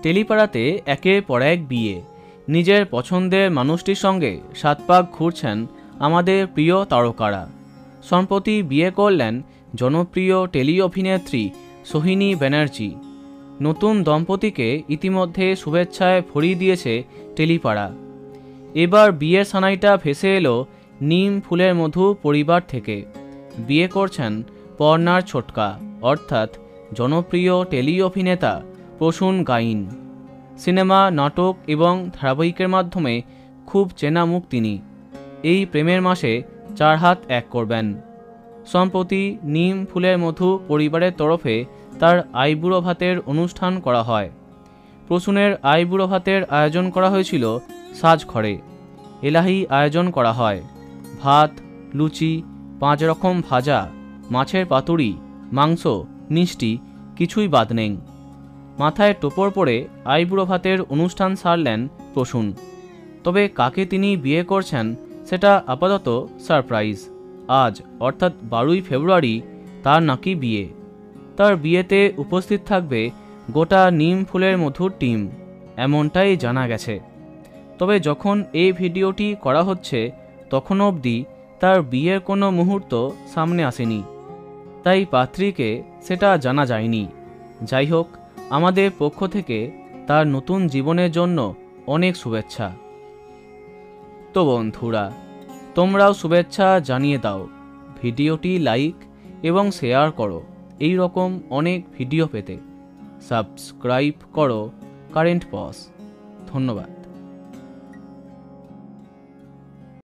টেলিপাড়াতে একের পর এক বিয়ে। নিজের পছন্দের মানুষটির সঙ্গে সাত পাক ঘুরছেন আমাদের প্রিয় তারকারা। সম্প্রতি বিয়ে করলেন জনপ্রিয় টেলি অভিনেত্রী সোহিনী ব্যানার্জি। নতুন দম্পতিকে ইতিমধ্যে শুভেচ্ছায় ভরিয়ে দিয়েছে টেলিপাড়া। এবার বিয়ের সানাইটা ভেসে এলো নিম ফুলের মধু পরিবার থেকে। বিয়ে করছেন পর্নার ছোটকা অর্থাৎ জনপ্রিয় টেলি অভিনেতা প্রসূন গাইন। সিনেমা, নাটক এবং ধারাবাহিকের মাধ্যমে খুব চেনা মুখ তিনি। এই প্রেমের মাসে 4 হাত এক করবেন। সম্প্রতি নিম ফুলের মধু পরিবারের তরফে তার আইবুড়ো ভাতের অনুষ্ঠান করা হয়। প্রসূনের আইবুড়ো ভাতের আয়োজন করা হয়েছিল সাজঘরে। এলাহি আয়োজন করা হয়। ভাত, লুচি, 5 রকম ভাজা, মাছের পাতুরি, মাংস, মিষ্টি, কিছুই বাদ নেই। মাথায় টোপর পরে আইবুড়ো ভাতের অনুষ্ঠান সারলেন প্রসূন। তবে কাকে তিনি বিয়ে করছেন সেটা আপাতত সারপ্রাইজ। আজ অর্থাৎ 12ই ফেব্রুয়ারি তার নাকি বিয়ে। তার বিয়েতে উপস্থিত থাকবে গোটা নিম ফুলের মধুর টিম, এমনটাই জানা গেছে। তবে যখন এই ভিডিওটি করা হচ্ছে তখন অবধি তার বিয়ের কোনো মুহূর্ত সামনে আসেনি, তাই পাত্রীকে সেটা জানা যায়নি। যাই হোক, আমাদের পক্ষ থেকে তার নতুন জীবনের জন্য অনেক শুভেচ্ছা। তো বন্ধুরা, তোমরাও শুভেচ্ছা জানিয়ে দাও, ভিডিওটি লাইক এবং শেয়ার করো। এই রকম অনেক ভিডিও পেতে সাবস্ক্রাইব করো কারেন্ট পজ। ধন্যবাদ।